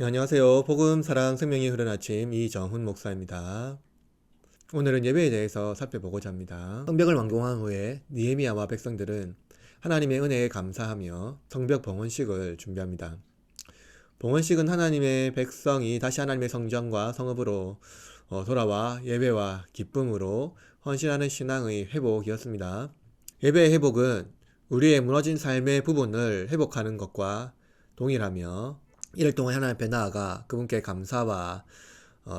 네, 안녕하세요. 복음, 사랑, 생명이 흐르는 아침 이정훈 목사입니다. 오늘은 예배에 대해서 살펴보고자 합니다. 성벽을 완공한 후에 느헤미야와 백성들은 하나님의 은혜에 감사하며 성벽 봉헌식을 준비합니다. 봉헌식은 하나님의 백성이 다시 하나님의 성전과 성읍으로 돌아와 예배와 기쁨으로 헌신하는 신앙의 회복이었습니다. 예배의 회복은 우리의 무너진 삶의 부분을 회복하는 것과 동일하며 이를 통해 하나님 앞에 나아가 그분께 감사와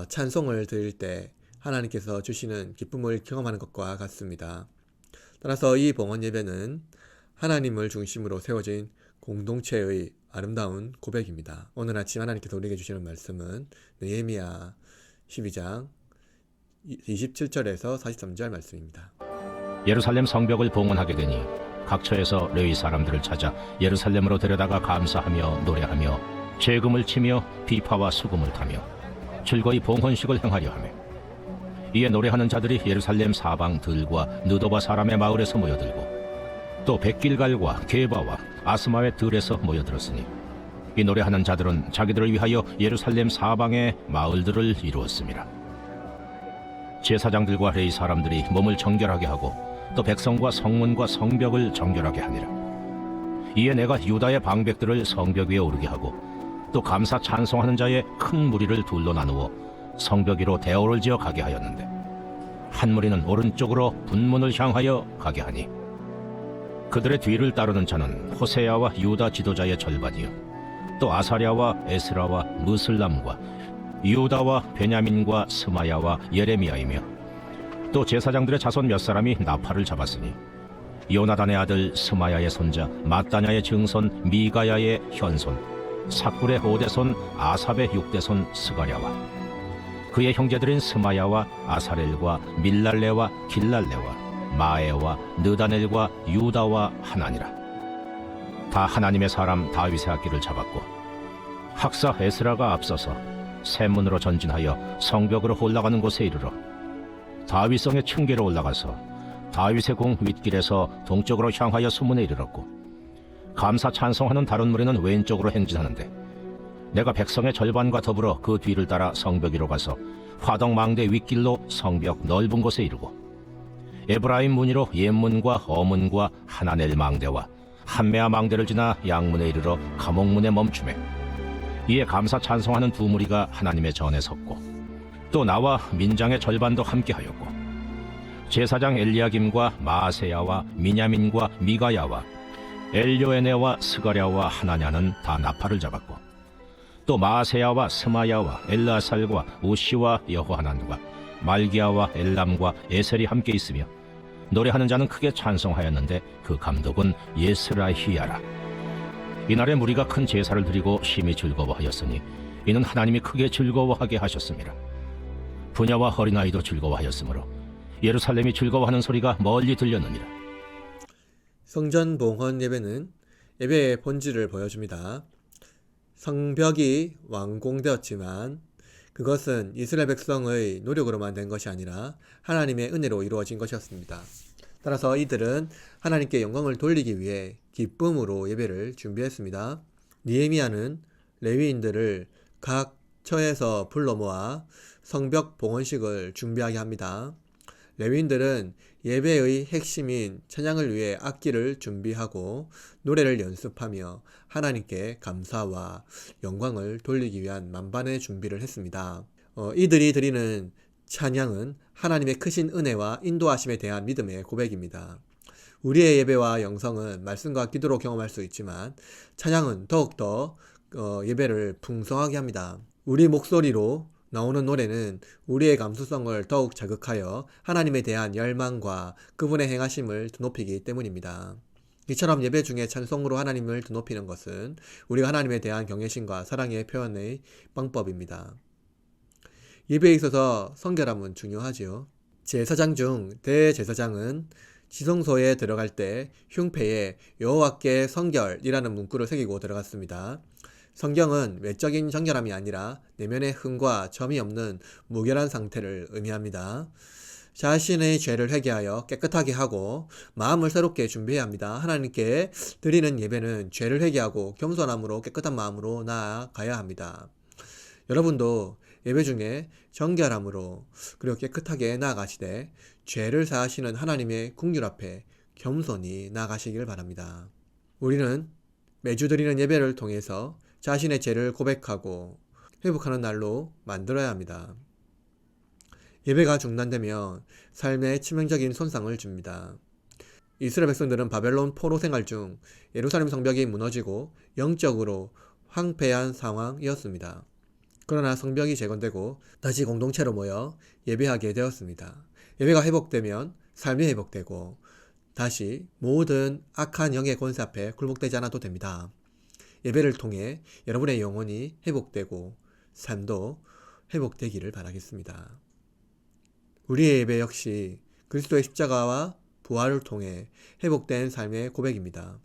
찬송을 드릴 때 하나님께서 주시는 기쁨을 경험하는 것과 같습니다. 따라서 이 봉헌 예배는 하나님을 중심으로 세워진 공동체의 아름다운 고백입니다. 오늘 아침 하나님께서 우리에게 주시는 말씀은 느헤미야 12장 27절에서 43절 말씀입니다. 예루살렘 성벽을 봉헌하게 되니 각 처에서 레위 사람들을 찾아 예루살렘으로 데려다가 감사하며 노래하며 재금을 치며 비파와 수금을 타며 즐거이 봉헌식을 행하려 하며, 이에 노래하는 자들이 예루살렘 사방 들과 느도바 사람의 마을에서 모여들고 또 백길갈과 게바와 아스마의 들에서 모여들었으니, 이 노래하는 자들은 자기들을 위하여 예루살렘 사방의 마을들을 이루었습니다. 제사장들과 레위 사람들이 몸을 정결하게 하고 또 백성과 성문과 성벽을 정결하게 하니라. 이에 내가 유다의 방백들을 성벽 위에 오르게 하고 또 감사 찬송하는 자의 큰 무리를 둘로 나누어 성벽 위로 대오를 지어 가게 하였는데, 한 무리는 오른쪽으로 분문을 향하여 가게 하니 그들의 뒤를 따르는 자는 호세야와 유다 지도자의 절반이요 또 아사랴와 에스라와 무슬람과 유다와 베냐민과 스마야와 예레미야이며, 또 제사장들의 자손 몇 사람이 나팔을 잡았으니 요나단의 아들 스마야의 손자 마따냐의 증손 미가야의 현손 삭불의 5대손 아삽의 6대손 스가랴와 그의 형제들인 스마야와 아사렐과 밀랄레와 길랄레와 마에와 느다넬과 유다와 하나니라. 다 하나님의 사람 다윗의 악기를 잡았고, 학사 에스라가 앞서서 샘문으로 전진하여 성벽으로 올라가는 곳에 이르러 다윗성의 층계로 올라가서 다윗의 공 윗길에서 동쪽으로 향하여 수문에 이르렀고, 감사 찬송하는 다른 무리는 왼쪽으로 행진하는데, 내가 백성의 절반과 더불어 그 뒤를 따라 성벽 위로 가서 화덕 망대 윗길로 성벽 넓은 곳에 이르고, 에브라임 문이로 옛문과 어문과 하나넬 망대와 한메아 망대를 지나 양문에 이르러 감옥문에 멈추매, 이에 감사 찬송하는 두 무리가 하나님의 전에 섰고 또 나와 민장의 절반도 함께하였고, 제사장 엘리야김과 마아세야와 미냐민과 미가야와 엘요에네와 스가랴와 하나냐는 다 나팔을 잡았고, 또 마아세야와 스마야와 엘라살과 우시와 여호하난과 말기야와 엘람과 에셀이 함께 있으며, 노래하는 자는 크게 찬송하였는데 그 감독은 예스라히야라. 이날에 무리가 큰 제사를 드리고 심히 즐거워하였으니 이는 하나님이 크게 즐거워하게 하셨습니다. 부녀와 어린아이도 즐거워하였으므로 예루살렘이 즐거워하는 소리가 멀리 들렸느니라. 성전 봉헌 예배는 예배의 본질을 보여줍니다. 성벽이 완공되었지만 그것은 이스라엘 백성의 노력으로만 된 것이 아니라 하나님의 은혜로 이루어진 것이었습니다. 따라서 이들은 하나님께 영광을 돌리기 위해 기쁨으로 예배를 준비했습니다. 느헤미야는 레위인들을 각 처에서 불러 모아 성벽 봉헌식을 준비하게 합니다. 레위인들은 예배의 핵심인 찬양을 위해 악기를 준비하고 노래를 연습하며 하나님께 감사와 영광을 돌리기 위한 만반의 준비를 했습니다. 이들이 드리는 찬양은 하나님의 크신 은혜와 인도하심에 대한 믿음의 고백입니다. 우리의 예배와 영성은 말씀과 기도로 경험할 수 있지만 찬양은 더욱더 예배를 풍성하게 합니다. 우리 목소리로 나오는 노래는 우리의 감수성을 더욱 자극하여 하나님에 대한 열망과 그분의 행하심을 드높이기 때문입니다. 이처럼 예배 중에 찬송으로 하나님을 드높이는 것은 우리가 하나님에 대한 경외심과 사랑의 표현의 방법입니다. 예배에 있어서 성결함은 중요하지요. 제사장 중 대제사장은 지성소에 들어갈 때 흉패에 여호와께 성결이라는 문구를 새기고 들어갔습니다. 성경은 외적인 정결함이 아니라 내면의 흠과 점이 없는 무결한 상태를 의미합니다. 자신의 죄를 회개하여 깨끗하게 하고 마음을 새롭게 준비해야 합니다. 하나님께 드리는 예배는 죄를 회개하고 겸손함으로 깨끗한 마음으로 나아가야 합니다. 여러분도 예배 중에 정결함으로 그리고 깨끗하게 나아가시되 죄를 사하시는 하나님의 국률 앞에 겸손히 나아가시길 바랍니다. 우리는 매주 드리는 예배를 통해서 자신의 죄를 고백하고 회복하는 날로 만들어야 합니다. 예배가 중단되면 삶에 치명적인 손상을 줍니다. 이스라엘 백성들은 바벨론 포로 생활 중 예루살렘 성벽이 무너지고 영적으로 황폐한 상황이었습니다. 그러나 성벽이 재건되고 다시 공동체로 모여 예배하게 되었습니다. 예배가 회복되면 삶이 회복되고 다시 모든 악한 영의 권세 앞에 굴복되지 않아도 됩니다. 예배를 통해 여러분의 영혼이 회복되고 삶도 회복되기를 바라겠습니다. 우리의 예배 역시 그리스도의 십자가와 부활을 통해 회복된 삶의 고백입니다.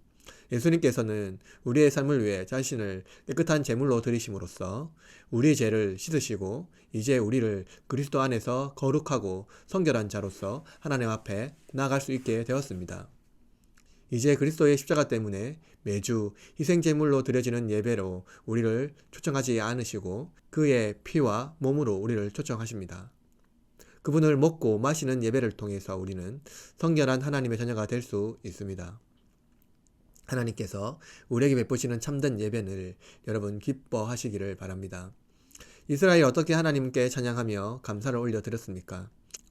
예수님께서는 우리의 삶을 위해 자신을 깨끗한 제물로 드리심으로써 우리의 죄를 씻으시고 이제 우리를 그리스도 안에서 거룩하고 성결한 자로서 하나님 앞에 나아갈 수 있게 되었습니다. 이제 그리스도의 십자가 때문에 매주 희생제물로 드려지는 예배로 우리를 초청하지 않으시고 그의 피와 몸으로 우리를 초청하십니다. 그분을 먹고 마시는 예배를 통해서 우리는 성결한 하나님의 자녀가 될 수 있습니다. 하나님께서 우리에게 베푸시는 참된 예배를 여러분 기뻐하시기를 바랍니다. 이스라엘이 어떻게 하나님께 찬양하며 감사를 올려드렸습니까?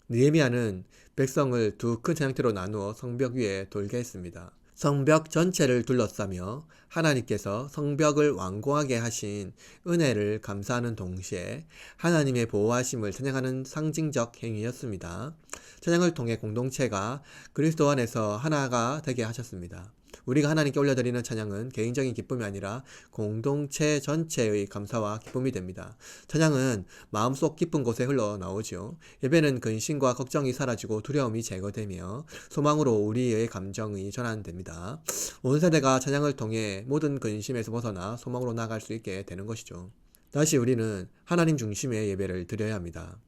느헤미야는 백성을 두 큰 찬양대로 나누어 성벽 위에 돌게 했습니다. 성벽 전체를 둘러싸며 하나님께서 성벽을 완공하게 하신 은혜를 감사하는 동시에 하나님의 보호하심을 찬양하는 상징적 행위였습니다. 찬양을 통해 공동체가 그리스도 안에서 하나가 되게 하셨습니다. 우리가 하나님께 올려드리는 찬양은 개인적인 기쁨이 아니라 공동체 전체의 감사와 기쁨이 됩니다. 찬양은 마음속 깊은 곳에 흘러나오죠. 예배는 근심과 걱정이 사라지고 두려움이 제거되며 소망으로 우리의 감정이 전환됩니다. 온 세대가 찬양을 통해 모든 근심에서 벗어나 소망으로 나아갈 수 있게 되는 것이죠. 다시 우리는 하나님 중심의 예배를 드려야 합니다.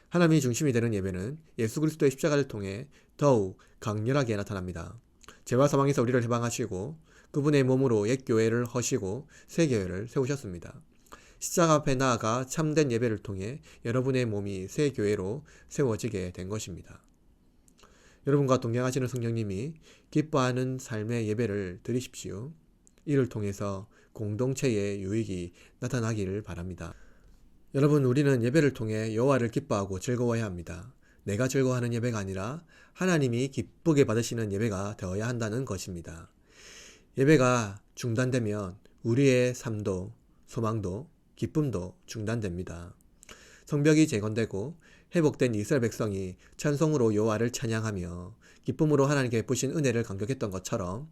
하나님이 중심이 되는 예배는 예수 그리스도의 십자가를 통해 더욱 강렬하게 나타납니다. 죄와 사망에서 우리를 해방하시고 그분의 몸으로 옛 교회를 허시고 새 교회를 세우셨습니다. 십자가 앞에 나아가 참된 예배를 통해 여러분의 몸이 새 교회로 세워지게 된 것입니다. 여러분과 동행하시는 성령님이 기뻐하는 삶의 예배를 드리십시오. 이를 통해서 공동체의 유익이 나타나기를 바랍니다. 여러분, 우리는 예배를 통해 여호와를 기뻐하고 즐거워해야 합니다. 내가 즐거워하는 예배가 아니라 하나님이 기쁘게 받으시는 예배가 되어야 한다는 것입니다. 예배가 중단되면 우리의 삶도 소망도 기쁨도 중단됩니다. 성벽이 재건되고 회복된 이스라엘 백성이 찬송으로 여호와를 찬양하며 기쁨으로 하나님께 베푸신 은혜를 감격했던 것처럼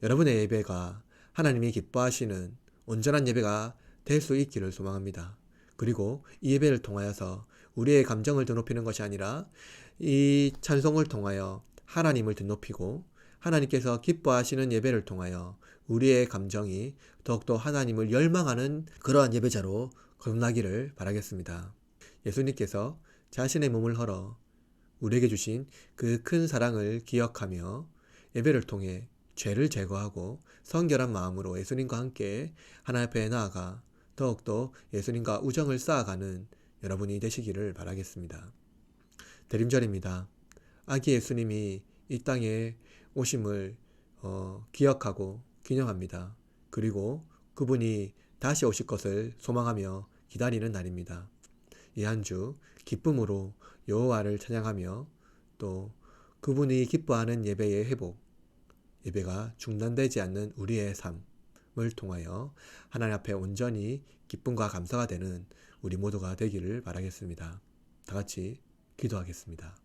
여러분의 예배가 하나님이 기뻐하시는 온전한 예배가 될 수 있기를 소망합니다. 그리고 이 예배를 통하여서 우리의 감정을 드높이는 것이 아니라 이 찬송을 통하여 하나님을 드높이고 하나님께서 기뻐하시는 예배를 통하여 우리의 감정이 더욱더 하나님을 열망하는 그러한 예배자로 거듭나기를 바라겠습니다. 예수님께서 자신의 몸을 헐어 우리에게 주신 그 큰 사랑을 기억하며 예배를 통해 죄를 제거하고 성결한 마음으로 예수님과 함께 하나님 앞에 나아가 더욱더 예수님과 우정을 쌓아가는 여러분이 되시기를 바라겠습니다. 대림절입니다. 아기 예수님이 이 땅에 오심을 기억하고 기념합니다. 그리고 그분이 다시 오실 것을 소망하며 기다리는 날입니다. 이 한 주 기쁨으로 여호와를 찬양하며 또 그분이 기뻐하는 예배의 회복, 예배가 중단되지 않는 우리의 삶을 통하여 하나님 앞에 온전히 기쁨과 감사가 되는 우리 모두가 되기를 바라겠습니다. 다 같이 기도하겠습니다.